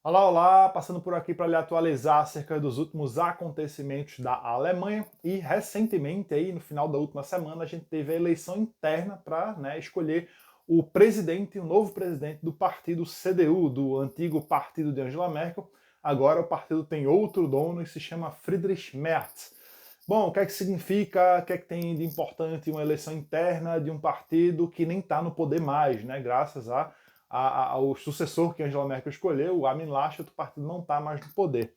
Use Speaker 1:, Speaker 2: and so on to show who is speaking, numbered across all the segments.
Speaker 1: Olá, olá! Passando por aqui para lhe atualizar acerca dos últimos acontecimentos da Alemanha e recentemente, aí no final da última semana, a gente teve a eleição interna para escolher o presidente, o novo presidente do partido CDU, do antigo partido de Angela Merkel. Agora o partido tem outro dono e se chama Friedrich Merz. Bom, o que é que significa, o que é que tem de importante uma eleição interna de um partido que nem está no poder mais, né? Graças ao sucessor que Angela Merkel escolheu, o Armin Laschet, o partido não está mais no poder.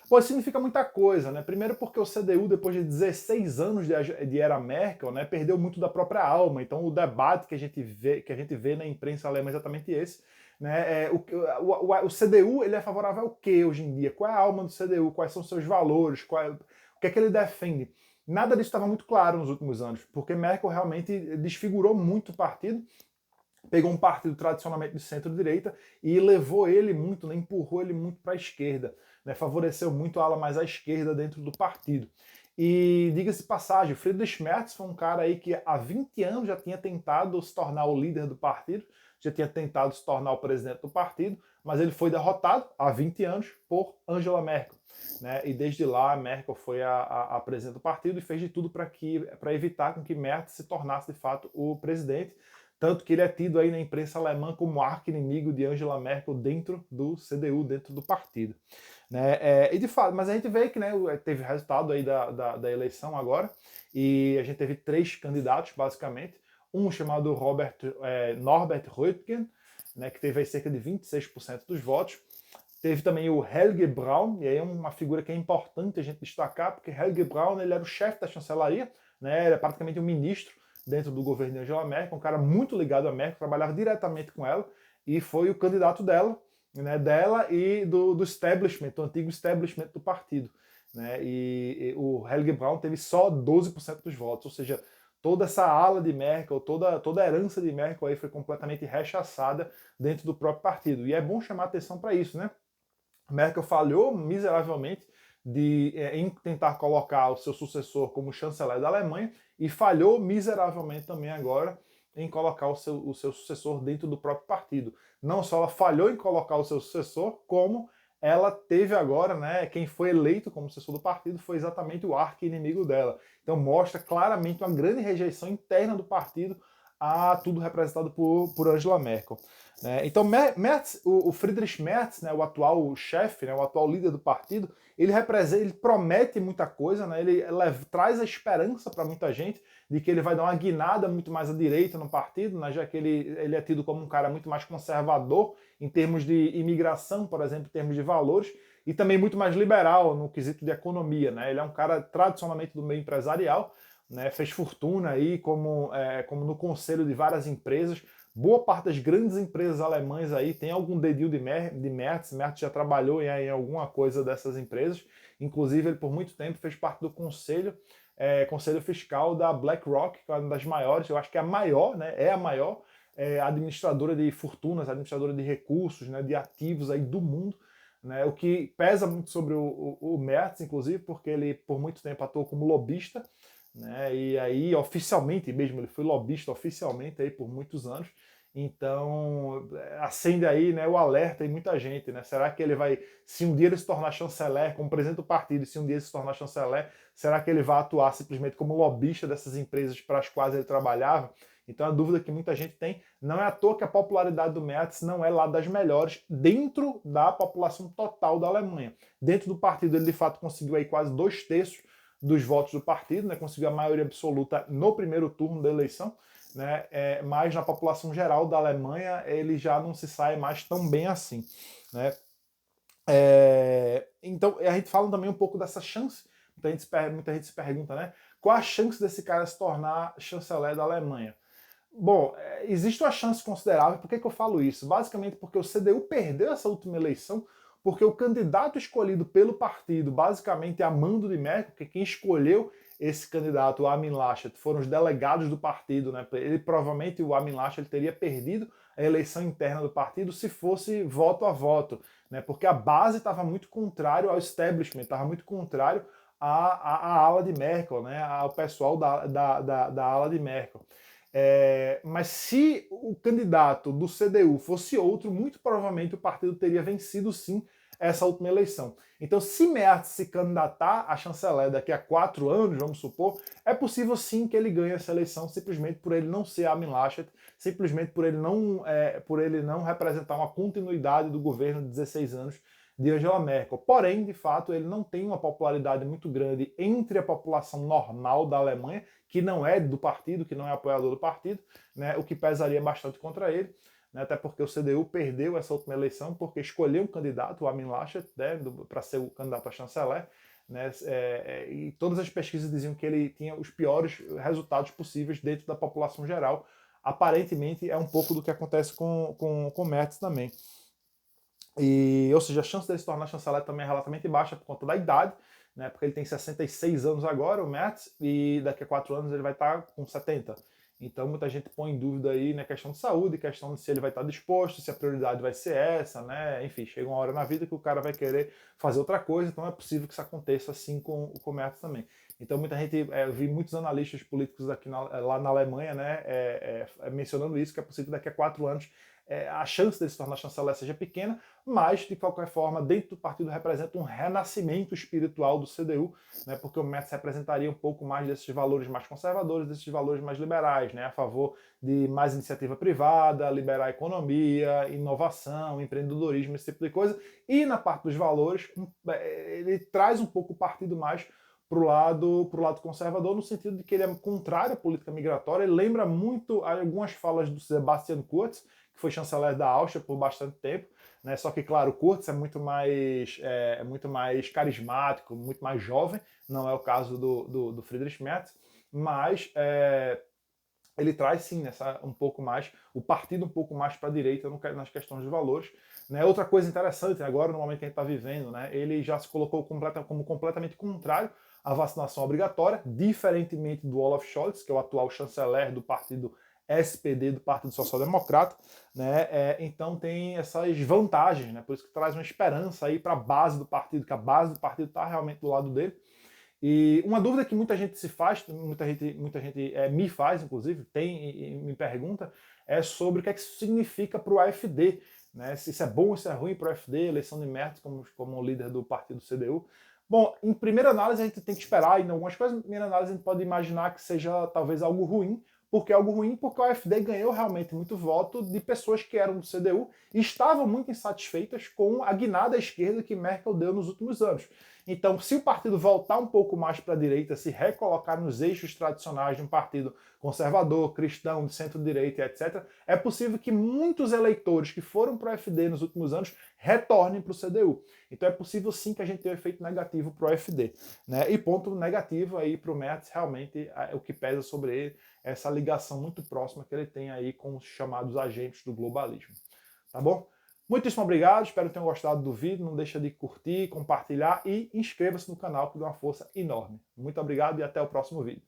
Speaker 1: Pô, isso significa muita coisa, né? Primeiro porque o CDU, depois de 16 anos de era Merkel, né, perdeu muito da própria alma. Então o debate que a gente vê na imprensa alemã é exatamente esse. Né? O CDU ele é favorável ao que hoje em dia? Qual é a alma do CDU? Quais são os seus valores? O que é que ele defende? Nada disso estava muito claro nos últimos anos, porque Merkel realmente desfigurou muito o partido, pegou um partido tradicionalmente de centro-direita e levou ele muito, né, empurrou ele muito para a esquerda, né, favoreceu muito a ala mais à esquerda dentro do partido. E diga-se passagem, Friedrich Merz foi um cara aí que há 20 anos já tinha tentado se tornar o líder do partido, já tinha tentado se tornar o presidente do partido, mas ele foi derrotado há 20 anos por Angela Merkel. Né? E desde lá, Merkel foi a presidente do partido e fez de tudo para evitar com que Merz se tornasse de fato o presidente. Tanto que ele é tido aí na imprensa alemã como arqui-inimigo de Angela Merkel dentro do CDU, dentro do partido. Né? E de fato, mas a gente vê que, né, teve resultado aí da eleição agora, e a gente teve 3 candidatos, basicamente. Um chamado Norbert Röttgen, né, que teve aí cerca de 26% dos votos. Teve também o Helge Braun, e aí é uma figura que é importante a gente destacar, porque Helge Braun ele era o chefe da chancelaria, né, ele é praticamente um ministro dentro do governo de Angela Merkel, um cara muito ligado à Merkel, trabalhava diretamente com ela, e foi o candidato dela, né, dela e do establishment, do antigo establishment do partido. Né, e o Helge Braun teve só 12% dos votos, ou seja, toda essa ala de Merkel, toda a herança de Merkel aí foi completamente rechaçada dentro do próprio partido. E é bom chamar atenção para isso, né? Merkel falhou miseravelmente em tentar colocar o seu sucessor como chanceler da Alemanha e falhou miseravelmente também agora em colocar o seu sucessor dentro do próprio partido. Não só ela falhou em colocar o seu sucessor, como ela teve agora, né, quem foi eleito como sucessor do partido foi exatamente o arqui-inimigo dela. Então mostra claramente uma grande rejeição interna do partido a tudo representado por Angela Merkel. Né? Então, o Friedrich Merz, né, o atual chefe, né, o atual líder do partido, ele promete muita coisa, né, ele traz a esperança para muita gente de que ele vai dar uma guinada muito mais à direita no partido, né, já que ele é tido como um cara muito mais conservador em termos de imigração, por exemplo, em termos de valores, e também muito mais liberal no quesito de economia. Né? Ele é um cara tradicionalmente do meio empresarial, né, fez fortuna aí como no conselho de várias empresas. Boa parte das grandes empresas alemãs aí tem algum dedinho de Merz. Merz já trabalhou em alguma coisa dessas empresas. Inclusive, ele por muito tempo fez parte do conselho fiscal da BlackRock, que é uma das maiores, eu acho que é a maior, né? É a maior administradora de fortunas, administradora de recursos, né, de ativos aí do mundo. Né, o que pesa muito sobre o Merz, inclusive, porque ele por muito tempo atuou como lobista, né, e aí oficialmente mesmo, ele foi lobista oficialmente aí por muitos anos, então acende aí, né, o alerta em muita gente, né, será que ele vai, se um dia ele se tornar chanceler, como presidente do partido, se um dia ele se tornar chanceler, será que ele vai atuar simplesmente como lobista dessas empresas para as quais ele trabalhava? Então a dúvida que muita gente tem, não é à toa que a popularidade do Merz não é lá das melhores dentro da população total da Alemanha. Dentro do partido ele de fato conseguiu aí quase 2/3 dos votos do partido, né, conseguiu a maioria absoluta no primeiro turno da eleição, né, mas na população geral da Alemanha ele já não se sai mais tão bem assim. Né. Então a gente fala também um pouco dessa chance, muita gente se pergunta, né, qual a chance desse cara se tornar chanceler da Alemanha? Bom, existe uma chance considerável. Por que eu falo isso? Basicamente porque o CDU perdeu essa última eleição, porque o candidato escolhido pelo partido, basicamente a mando de Merkel, que quem escolheu esse candidato, o Armin Laschet, foram os delegados do partido. Né? Ele provavelmente, o Armin Laschet, teria perdido a eleição interna do partido se fosse voto a voto, né? Porque a base estava muito contrário ao establishment, estava muito contrário à ala de Merkel, né? Ao pessoal da ala de Merkel. Mas se o candidato do CDU fosse outro, muito provavelmente o partido teria vencido sim essa última eleição. Então, se Merz se candidatar a chanceler daqui a 4 anos, vamos supor, é possível sim que ele ganhe essa eleição, simplesmente por ele não ser Armin Laschet, simplesmente por ele não representar uma continuidade do governo de 16 anos de Angela Merkel. Porém, de fato, ele não tem uma popularidade muito grande entre a população normal da Alemanha, que não é do partido, que não é apoiador do partido, né, o que pesaria bastante contra ele, né, até porque o CDU perdeu essa última eleição porque escolheu um candidato, o Armin Laschet, né, para ser o candidato a chanceler, né, e todas as pesquisas diziam que ele tinha os piores resultados possíveis dentro da população geral. Aparentemente é um pouco do que acontece com Merz também. Ou seja, a chance dele se tornar chanceler também é relativamente baixa por conta da idade, né, porque ele tem 66 anos agora, o Merz, e daqui a 4 anos ele vai estar com 70. Então muita gente põe em dúvida aí na questão de saúde, questão de se ele vai estar disposto, se a prioridade vai ser essa, né? Enfim, chega uma hora na vida que o cara vai querer fazer outra coisa, então é possível que isso aconteça assim com o Merz também. Então muita gente, eu vi muitos analistas políticos aqui lá na Alemanha, né, mencionando isso, que é possível que daqui a 4 anos a chance dele se tornar chanceler seja pequena, mas, de qualquer forma, dentro do partido representa um renascimento espiritual do CDU, né, porque o Merz representaria um pouco mais desses valores mais conservadores, desses valores mais liberais, né, a favor de mais iniciativa privada, liberar a economia, inovação, empreendedorismo, esse tipo de coisa. E na parte dos valores, ele traz um pouco o partido mais pro lado conservador, no sentido de que ele é contrário à política migratória. Ele lembra muito algumas falas do Sebastian Kurz, que foi chanceler da Áustria por bastante tempo, né? Só que, claro, o Kurz é muito mais carismático, muito mais jovem, não é o caso do Friedrich Merz, mas ele traz sim um pouco mais, o partido um pouco mais para a direita nas questões de valores. Né? Outra coisa interessante, agora no momento que a gente está vivendo, né, ele já se colocou como completamente contrário à vacinação obrigatória, diferentemente do Olaf Scholz, que é o atual chanceler do partido SPD, do Partido Social Democrata, né? Então tem essas vantagens, né? Por isso que traz uma esperança aí para a base do partido, que a base do partido está realmente do lado dele. E uma dúvida que muita gente se faz, muita gente me faz, inclusive, e me pergunta, é sobre o que é que isso significa para o AfD, né? Se isso é bom ou se é ruim para o AfD, eleição de Merz como líder do partido CDU. Bom, em primeira análise a gente tem que esperar, e em algumas coisas, em primeira análise a gente pode imaginar que seja talvez algo ruim. Por que algo ruim? Porque o AfD ganhou realmente muito voto de pessoas que eram do CDU e estavam muito insatisfeitas com a guinada à esquerda que Merkel deu nos últimos anos. Então, se o partido voltar um pouco mais para a direita, se recolocar nos eixos tradicionais de um partido conservador, cristão, de centro-direita, etc., é possível que muitos eleitores que foram para o AfD nos últimos anos retornem para o CDU. Então é possível sim que a gente tenha um efeito negativo para o AfD. Né? E ponto negativo aí para o Merz, realmente o que pesa sobre ele, essa ligação muito próxima que ele tem aí com os chamados agentes do globalismo. Tá bom? Muitíssimo obrigado, espero que tenham gostado do vídeo. Não deixa de curtir, compartilhar e inscreva-se no canal, que dá uma força enorme. Muito obrigado e até o próximo vídeo.